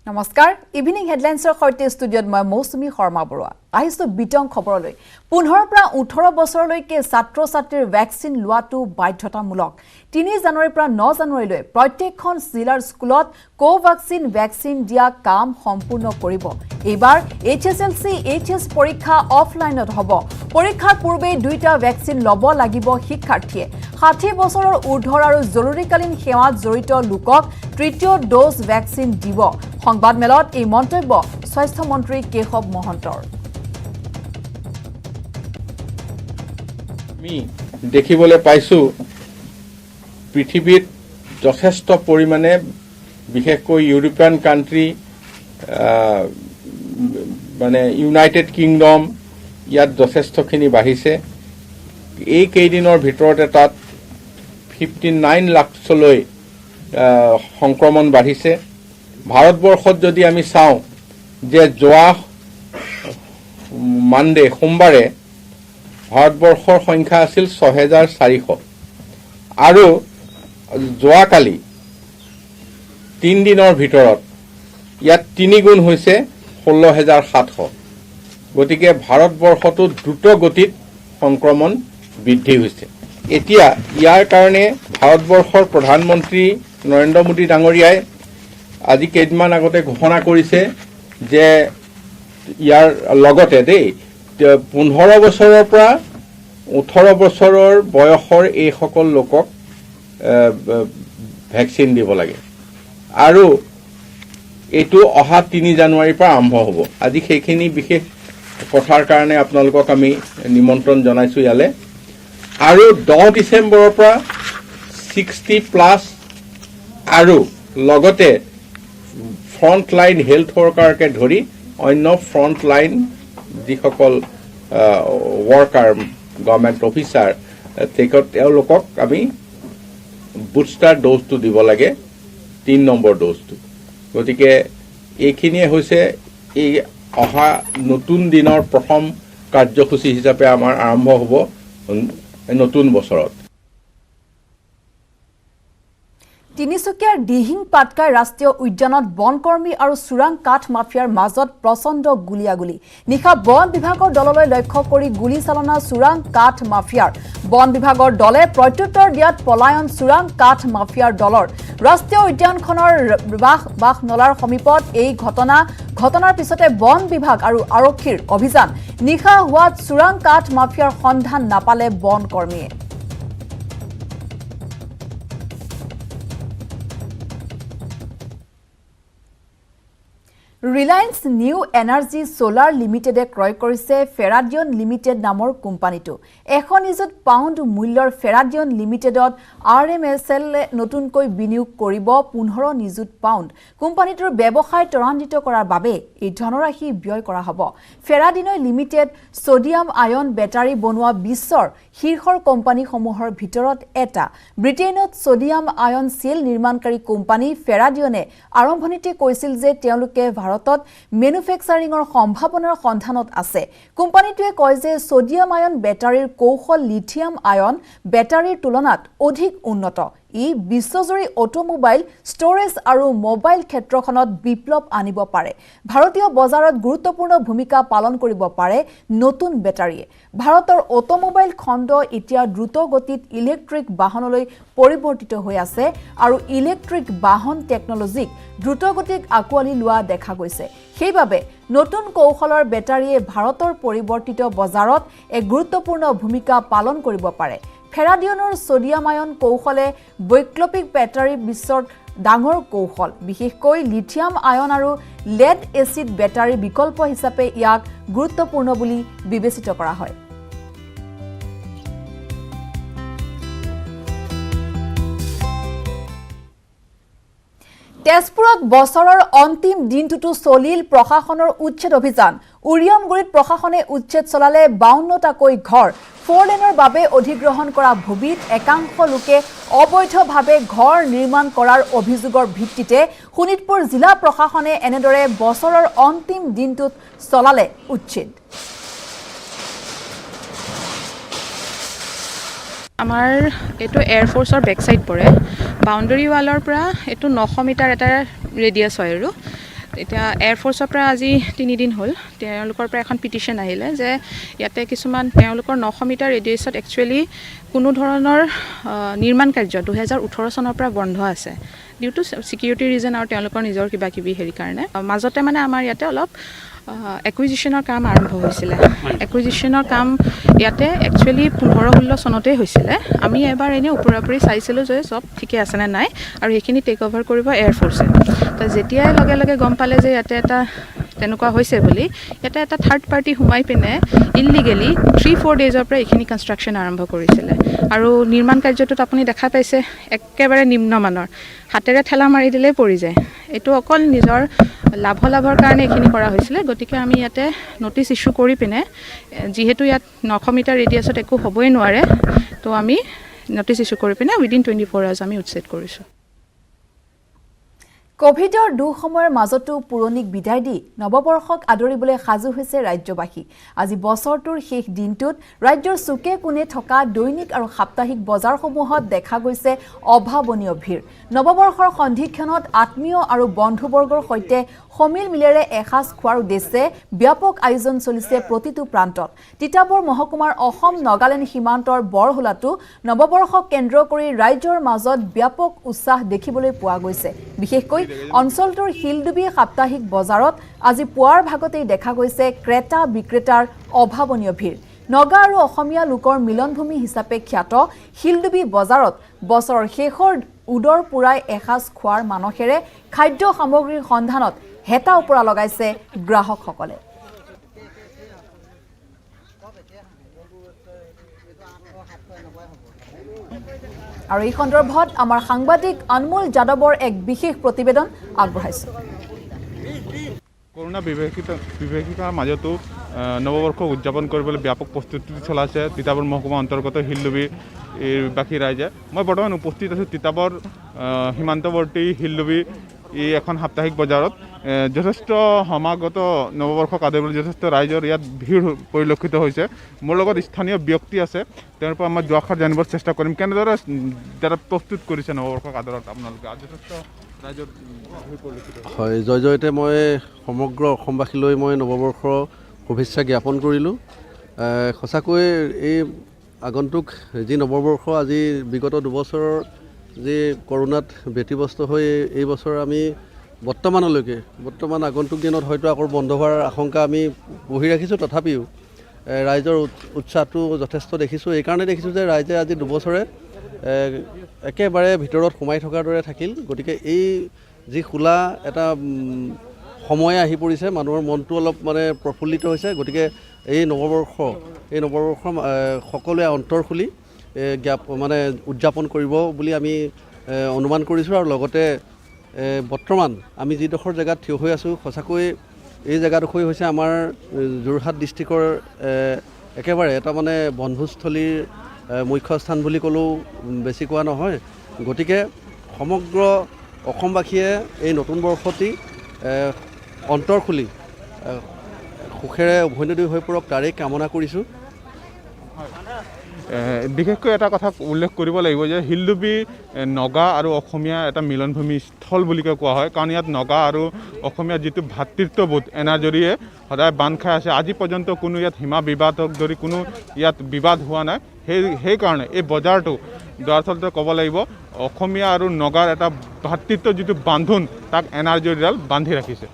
নমস্কাৰ ইভিনিং হেডলাইন্সৰ সৈতে ষ্টুডিঅত মই মৌসুমী শৰ্মা বৰুৱা আহিছো বিতং খবৰলৈ 15 পৰা 18 বছৰলৈকে ছাত্ৰ-ছাত্ৰীৰ ভ্যাকচিন লোৱাটো বাধ্যতামূলক 3 জানুৱাৰীৰ পৰা 9 জানুৱাৰীলৈ প্ৰত্যেকখন জিলাৰ স্কুলত কোভ্যাক্সিন ভ্যাকচিন দিয়া কাম সম্পূৰ্ণ কৰিব এবাৰ HSLC HS পৰীক্ষা অফলাইনত হ'ব পৰীক্ষাৰ পূৰ্বে দুইটা ভ্যাকচিন ল'ব লাগিব শিক্ষাৰ্থীয়ে 60 বছৰৰ ঊৰ্ধ্বৰ আৰু জৰুৰীকালীন সেৱাত জড়িত লোকক তৃতীয় ড'জ ভ্যাকচিন দিব সংবাদ মেলত এই মন্তব্য স্বাস্থ্য মন্ত্ৰী কেশৱ মহন্তৰ আমি দেখিবলৈ পাইছো পৃথিৱীত যথেষ্ট পৰিমাণে বিশেষকৈ ইউৰোপিয়ান কান্ট্ৰি মানে ইউনাইটেড কিংডম ইয়াত যথেষ্টখিনি বাঢ়িছে এই কেইদিনৰ ভিতৰতে তাত 59 লাখলৈ সংক্ৰমণ বাঢ়িছে ভাৰতবৰ্ষত যদি আমি চাওঁ যে যোৱা মানডে সোমবাৰে ভাৰতবৰ্ষৰ সংখ্যা আছিল 6400 আৰু যোৱাকালি 3 দিনৰ ভিতৰত ইয়াত 3 গুণ হৈছে 16700 গতিকে ভাৰতবৰ্ষতো দ্ৰুত গতিত সংক্ৰমণ বৃদ্ধি হৈছে এতিয়া ইয়াৰ কাৰণে ভাৰতবৰ্ষৰ প্ৰধানমন্ত্ৰী নৰেন্দ্ৰ মোদী ডাঙৰীয়াই আজি কেইদিনমান আগতে ঘোষণা কৰিছে যে ইয়াৰ লগতে 15 বছৰৰ পৰা 18 বছৰৰ বয়সৰ এই সকল লোকক ভ্যাকচিন দিব লাগে আৰু এটো অহা 3 জানুৱাৰীৰ পৰা আৰম্ভ হ'ব আজি সেইখিনি বিশেষ কথাৰ কাৰণে আপোনালোকক আমি নিমন্ত্ৰণ জনাইছো ইয়ালে আৰু 10 ডিসেম্বৰৰ পৰা 60 প্লাস আৰু লগতে ফ্ৰন্ট লাইন হেলথ ওয়াৰ্কাৰকে ধৰি অন্য ফ্ৰন্ট লাইন যিসকল ওয়াৰ্কাৰ গভৰ্নমেন্ট অফিসাৰ তেওঁলোকক আমি বুস্টাৰ ডোজটো দিব লাগে 3 নম্বৰ ডোজটো গতিকে এইখিনিয়ে হৈছে এই অহা নতুন দিনৰ প্ৰথম কাৰ্যসূচী হিচাপে আমাৰ আৰম্ভ হ'ব নতুন বছৰত তিনিচুকীয়াৰ দিহিং পাটকাই ৰাষ্ট্ৰীয় উদ্যানত বনকৰ্মী আৰু চুৰাং কাঠ মাফিয়াৰ মাজত প্ৰচণ্ড গুলিয়াগুলি নিশা বন বিভাগৰ দললৈ লক্ষ্য কৰি গুলি চালনা চুৰাং কাঠ মাফিয়াৰ বন বিভাগৰ দলে প্ৰত্যুত্তৰ দিয়াত পলায়ন চুৰাং কাঠ মাফিয়াৰ দলৰ ৰাষ্ট্ৰীয় উদ্যানখনৰ বাঘ নলাৰ সমীপত এই ঘটনাৰ পিছতে বন বিভাগ আৰু আৰক্ষীৰ অভিযান নিশা হোৱাত চুৰাং কাঠ মাফিয়াৰ সন্ধান নাপালে বন কৰ্মীয়ে ৰিলায়েন্স নিউ এনাৰ্জি সোলাৰ লিমিটেডে ক্ৰয় কৰিছে ফেৰাডিয়ন লিমিটেড নামৰ কোম্পানীটো 1 নিযুত পাউণ্ড মূল্যৰ ফেৰাডিয়ন লিমিটেডত RMSL নতুনকৈ বিনিয়োগ কৰিব 15 নিযুত পাউণ্ড কোম্পানীটোৰ ব্যৱসায় ত্বৰান্বিত কৰাৰ বাবে এই ধনৰাশি ব্যয় কৰা হ'ব ফেৰাডিয়ন লিমিটেড সোডিয়াম আয়ন বেটাৰী বনোৱা বিশ্বৰ শীৰ্ষৰ কোম্পানীসমূহৰ ভিতৰত এটা ব্ৰিটেইনত সোডিয়াম আয়ন সেল নিৰ্মাণকাৰী কোম্পানী ফেৰাডিয়নে আৰম্ভণিতে কৈছিল যে তেওঁলোকে ভাৰতত মেনুফেকচাৰিংৰ সম্ভাৱনাৰ সন্ধানত আছে কোম্পানীটোৱে কয় যে সোডিয়াম আয়ন বেটাৰীৰ কৌশল লিথিয়াম আয়ন বেটাৰীৰ তুলনাত অধিক উন্নত ই বিশ্বজুৰি অটোমোবাইল ষ্টৰেজ আৰু মোবাইল ক্ষেত্ৰখনত বিপ্লৱ আনিব পাৰে ভাৰতীয় বজাৰত গুৰুত্বপূৰ্ণ ভূমিকা পালন কৰিব পাৰে নতুন বেটাৰীয়ে ভাৰতৰ অটোমোবাইল খণ্ড এতিয়া দ্ৰুত গতিত ইলেক্ট্ৰিক বাহনলৈ পৰিৱৰ্তিত হৈ আছে আৰু ইলেক্ট্ৰিক বাহন টেকনলজিক দ্ৰুত গতিত আকোৱালি লোৱা দেখা গৈছে সেইবাবে নতুন কৌশলৰ বেটাৰীয়ে ভাৰতৰ পৰিৱৰ্তিত বজাৰত এক গুৰুত্বপূৰ্ণ ভূমিকা পালন কৰিব পাৰে ফেৰাডিয়নৰ সোডিয়াম আয়ন কৌশলে বৈকল্পিক বেটাৰী বিশ্বৰ ডাঙৰ কৌশল বিশেষকৈ লিথিয়াম আয়ন আৰু লেড এচিড বেটাৰী বিকল্প হিচাপে ইয়াক গুৰুত্বপূৰ্ণ বুলি বিবেচিত কৰা হয় তেজপুৰত বছৰৰ অন্তিম দিনটোতো চলিল প্ৰশাসনৰ উচ্ছেদ অভিযান উৰিয়ামগুৰিত প্ৰশাসনে উচ্ছেদ চলালে 52টাকৈ ঘৰ 4 লেনৰ বাবে অধিগ্ৰহণ কৰা ভূমিত একাংশ লোকে অবৈধভাৱে ঘৰ নিৰ্মাণ কৰাৰ অভিযোগৰ ভিত্তিতে শোণিতপুৰ জিলা প্ৰশাসনে এনেদৰে বছৰৰ অন্তিম দিনটোত চলালে উচ্ছেদ আমাৰ এটো এয়াৰ ফোৰ্সৰ বেক সাইড পৰে বাউন্ডাৰী ওয়ালৰ পৰা এটো 900 মিটাৰ এটা ৰেডিয়াস হয় আৰু এতিয়া এয়াৰফ'ৰ্চৰ পৰা আজি 3 দিন হ'ল তেওঁলোকৰ পৰা এখন পিটিশ্যন আহিলে যে ইয়াতে কিছুমান তেওঁলোকৰ 900 মিটাৰ ৰেডিয়াছত একচুৱেলি কোনো ধৰণৰ নিৰ্মাণ কাৰ্য 2018 চনৰ পৰা বন্ধ আছে ডিউ টু ছিকিউৰিটি ৰিজন আৰু তেওঁলোকৰ নিজৰ কিবা কিবি হেৰি কাৰণে মাজতে মানে আমাৰ ইয়াতে অলপ একুইজিশ্যনৰ কাম আৰম্ভ হৈছিলে একুইজিশ্যনৰ কাম ইয়াতে একচুৱেলি 15-16 চনতেই হৈছিলে আমি এবাৰ এনেই ওপৰা-ওপৰি চাইছিলোঁ যে চব ঠিকে আছেনে নাই আৰু সেইখিনি টেক অভাৰ কৰিব এয়াৰফ'ৰ্চে তো যেতিয়াই লগে লগে গম পালে যে ইয়াতে এটা তেনেকুৱা হৈছে বুলি ইয়াতে এটা থাৰ্ড পাৰ্টি সোমাই পিনে ইলিগেলি 3-4 ডেজৰ পৰা এইখিনি কনষ্ট্ৰাকশ্যন আৰম্ভ কৰিছিলে আৰু নিৰ্মাণ কাৰ্যটোত আপুনি দেখা পাইছে একেবাৰে নিম্নমানৰ হাতেৰে ঠেলা মাৰি দিলেই পৰি যায় এইটো অকল নিজৰ লাভৰ কাৰণে এইখিনি কৰা হৈছিলে গতিকে আমি ইয়াতে নটিচ ইছ্যু কৰি পিনে যিহেতু ইয়াত 900 মিটাৰ ৰেডিয়াছত একো হ'বই নোৱাৰে তো আমি নটিচ ইছ্যু কৰি পিনে উইদিন 24 আৱাৰ্ছ আমি উচ্ছেদ কৰিছোঁ কোভিডৰ দুঃসময়ৰ মাজতো পুৰণিক বিদায় দি নৱবৰ্ষক আদৰিবলৈ সাজু হৈছে ৰাজ্যবাসী আজি বছৰটোৰ শেষ দিনটোত ৰাজ্যৰ চুকে কোণে থকা দৈনিক আৰু সাপ্তাহিক বজাৰসমূহত দেখা গৈছে অভাৱনীয় ভিৰ নৱবৰ্ষৰ সন্ধিক্ষণত আত্মীয় আৰু বন্ধুবৰ্গৰ সৈতে সমিল মিলেৰে এসাজ খোৱাৰ উদ্দেশ্যে ব্যাপক আয়োজন চলিছে প্ৰতিটো প্ৰান্তত তিতাবৰ মহকুমাৰ অসম নগালেণ্ড সীমান্তৰ বৰহোলাটো নৱবৰ্ষক কেন্দ্ৰ কৰি ৰাজ্যৰ মাজত ব্যাপক উৎসাহ দেখিবলৈ পোৱা গৈছে বিশেষকৈ অঞ্চলটোৰ শিলডুবি সাপ্তাহিক বজাৰত আজি পুৱাৰ ভাগতেই দেখা গৈছে ক্ৰেতা বিক্ৰেতাৰ অভাৱনীয় ভিৰ নগা আৰু অসমীয়া লোকৰ মিলনভূমি হিচাপে খ্যাত শিলডুবি বজাৰত বছৰৰ শেষৰ উদৰ পুৰাই এসাজ খোৱাৰ মানসেৰে খাদ্য সামগ্ৰীৰ সন্ধানত হেতা ওপৰা লগাইছে গ্ৰাহকসকলে আৰু এই সন্দৰ্ভত আমাৰ সাংবাদিক অনমোল যাদৱৰ এক বিশেষ প্ৰতিবেদন আগবঢ়াইছে কৰোনা বিভীষিকাৰ মাজতো নৱবৰ্ষ উদযাপন কৰিবলৈ ব্যাপক প্ৰস্তুতি চলাইছে তিতাবৰ মহকুমা অন্তৰ্গত শিলডুবিৰ বাসী ৰাইজে মই বৰ্তমান উপস্থিত আছোঁ তিতাবৰ সীমান্তৱৰ্তী শিলডুবি এই এখন সাপ্তাহিক বজাৰত যথেষ্ট সমাগত নৱবৰ্ষক আদৰিবলৈ যথেষ্ট ৰাইজৰ ইয়াত ভিৰ পৰিলক্ষিত হৈছে মোৰ লগত স্থানীয় ব্যক্তি আছে তেওঁৰ পৰা মই দুআষাৰ জানিবৰ চেষ্টা কৰিম কেনেদৰে যাৰা প্ৰস্তুত কৰিছে নৱবৰ্ষক আদৰত আপোনালোকে যথেষ্ট ৰাইজৰ ভিৰ পৰিলক্ষিত হয় জয় জয়তে মই সমগ্ৰ অসমবাসীলৈ মই নৱবৰ্ষৰ শুভেচ্ছা জ্ঞাপন কৰিলোঁ সঁচাকৈ এই আগন্তুক যি নৱবৰ্ষ আজি বিগত দুবছৰৰ যে কৰোনাত ব্যতিব্যস্ত হৈ এই বছৰ আমি বৰ্তমান আগন্তুক দিনত হয়তো আকৌ বন্ধ হোৱাৰ আশংকা আমি বহি ৰাখিছোঁ তথাপিও ৰাইজৰ উৎসাহটো যথেষ্ট দেখিছোঁ এইকাৰণে দেখিছোঁ যে ৰাইজে আজি দুবছৰে একেবাৰে ভিতৰত সোমাই থকাৰ দৰে থাকিল গতিকে এই যি খোলা এটা সময় আহি পৰিছে মানুহৰ মনটো অলপ মানে প্ৰফুল্লিত হৈছে গতিকে এই নৱবৰ্ষ সকলোৱে অন্তৰ খুলি মানে উদযাপন কৰিব বুলি আমি অনুমান কৰিছোঁ আৰু লগতে বৰ্তমান আমি যিডোখৰ জেগাত থিয় হৈ আছোঁ সঁচাকৈ এই জেগাডোখৰ হৈছে আমাৰ যোৰহাট ডিষ্ট্ৰিক্টৰ একেবাৰে এটা মানে বনভোজস্থলীৰ মুখ্য স্থান বুলি ক'লেও বেছি কোৱা নহয় গতিকে সমগ্ৰ অসমবাসীয়ে এই নতুন বৰ্ষটি অন্তৰ খুলি সুখেৰে উভৈনদী হৈ পৰক তাৰেই কামনা কৰিছোঁ বিশেষকৈ এটা কথা উল্লেখ কৰিব লাগিব যে শিলডুবি নগা আৰু অসমীয়া এটা মিলনভূমি স্থল বুলিকৈ কোৱা হয় কাৰণ ইয়াত নগা আৰু অসমীয়া যিটো ভাতৃত্ববোধ এনাজৰীয়ে সদায় বান্ধ খাই আছে আজি পৰ্যন্ত কোনো ইয়াত সীমা বিবাদক ধৰি কোনো ইয়াত বিবাদ হোৱা নাই সেইকাৰণে এই বজাৰটো দৰাচলতে ক'ব লাগিব অসমীয়া আৰু নগাৰ এটা ভাতৃত্ব যিটো বান্ধোন তাক এনাজৰীডাল বান্ধি ৰাখিছে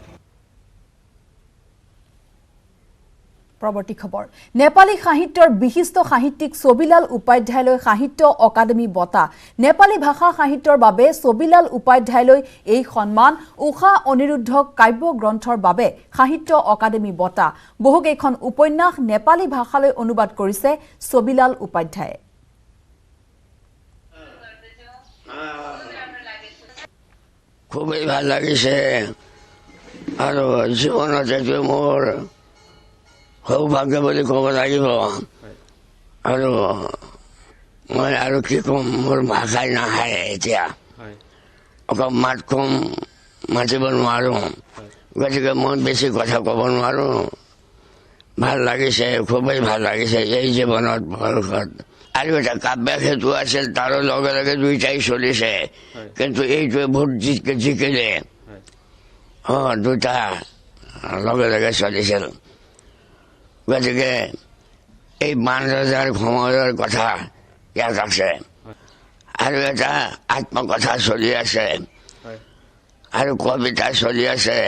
পৰৱৰ্তী খবৰ নেপালী সাহিত্যৰ বিশিষ্ট সাহিত্যিক ছবিলাল উপাধ্যায়লৈ সাহিত্য অকাডেমি বঁটা নেপালী ভাষা সাহিত্যৰ বাবে ছবিলাল উপাধ্যায়লৈ এই সন্মান উষা অনিৰুদ্ধ কাব্য গ্ৰন্থৰ বাবে সাহিত্য অকাডেমি বঁটা বহুকেইখন উপন্যাস নেপালী ভাষালৈ অনুবাদ কৰিছে ছবিলাল উপাধ্যায়ে খুবই ভাল লাগিছে আৰু জীৱনত এইটো মোৰ সৌভাগ্য বুলি ক'ব লাগিব আৰু মই আৰু কি ক'ম মোৰ ভাষাই নাহে এতিয়া অকল মাত কম মাতিব নোৱাৰোঁ গতিকে মই বেছি কথা ক'ব নোৱাৰোঁ ভাল লাগিছে খুবেই ভাল লাগিছে এই জীৱনত বৰ্ষত আৰু এটা কাব্য সেতু আছিল তাৰো লগে লগে দুইটাই চলিছে কিন্তু এইটোৱে ভোট জিকিলে দুটা লগে লগে চলিছিল গতিকে এই বানৰজাৰ সময়ৰ কথা ইয়াত আছে আৰু এটা আত্মকথা চলি আছে আৰু কবিতা চলি আছে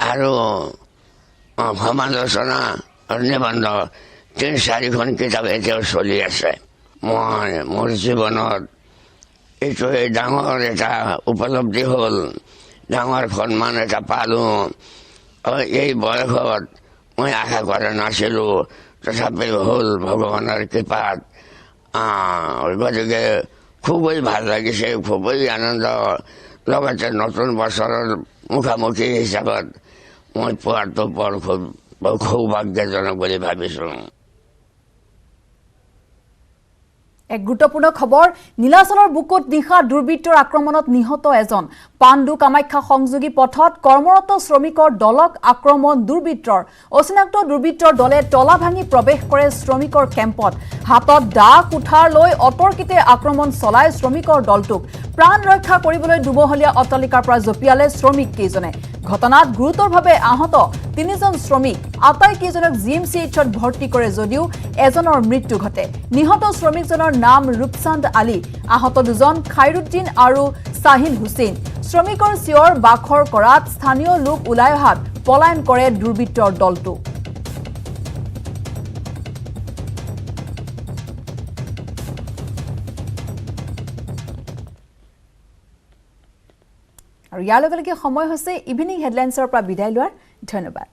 আৰু সমালোচনা নিবন্ধ 3-4খন কিতাপ এতিয়াও চলি আছে মই মোৰ জীৱনত এইটোৱে ডাঙৰ এটা উপলব্ধি হ'ল ডাঙৰ সন্মান এটা পালোঁ এই বয়সত মই আশা কৰা নাছিলোঁ তথাপিও হ'ল ভগৱানৰ কৃপাত গতিকে খুবেই ভাল লাগিছে খুবেই আনন্দ লগতে নতুন বছৰৰ মুখামুখি হিচাপত মই পোৱাটো বৰ খুব সৌভাগ্যজনক বুলি ভাবিছোঁ এক গুৰুত্বপূৰ্ণ খবৰ নীলাচলৰ বুকুত নিশা দুৰ্বৃত্তৰ আক্ৰমণত নিহত এজন পাণ্ডু কামাখ্যা সংযোগী পথত কৰ্মৰত শ্ৰমিকৰ দলক আক্ৰমণ দুৰ্বৃত্তৰ অচিনাক্ত দুৰ্বৃত্তৰ দলে তলা ভাঙি প্ৰৱেশ কৰে শ্ৰমিকৰ কেম্পত হাতত দা কুঠাৰ লৈ অতৰ্কিতে আক্ৰমণ চলায় শ্ৰমিকৰ দলটোক প্ৰাণ ৰক্ষা কৰিবলৈ দুমহলীয়া অট্টালিকাৰ পৰা জপিয়ালে শ্ৰমিক কেইজনে ঘটনাত গুৰুতৰভাৱে আহত 3জন শ্ৰমিক আটাইকেইজনক জিএমচিএইচত ভৰ্তি কৰে যদিও এজনৰ মৃত্যু ঘটে নিহত শ্ৰমিকজনৰ নাম ৰূপচান্দ আলী আহত 2জন খাইৰুদ্দিন আৰু সাহিল হুছেইন শ্ৰমিকৰ চিঞৰ বাখৰ কৰাত স্থানীয় লোক ওলাই অহাত পলায়ন কৰে দুৰ্বৃত্তৰ দলটো আৰু ইয়াৰ লগে লগে সময় হৈছে ইভিনিং হেডলাইন্সৰ পৰা বিদায় লোৱাৰ ধন্যবাদ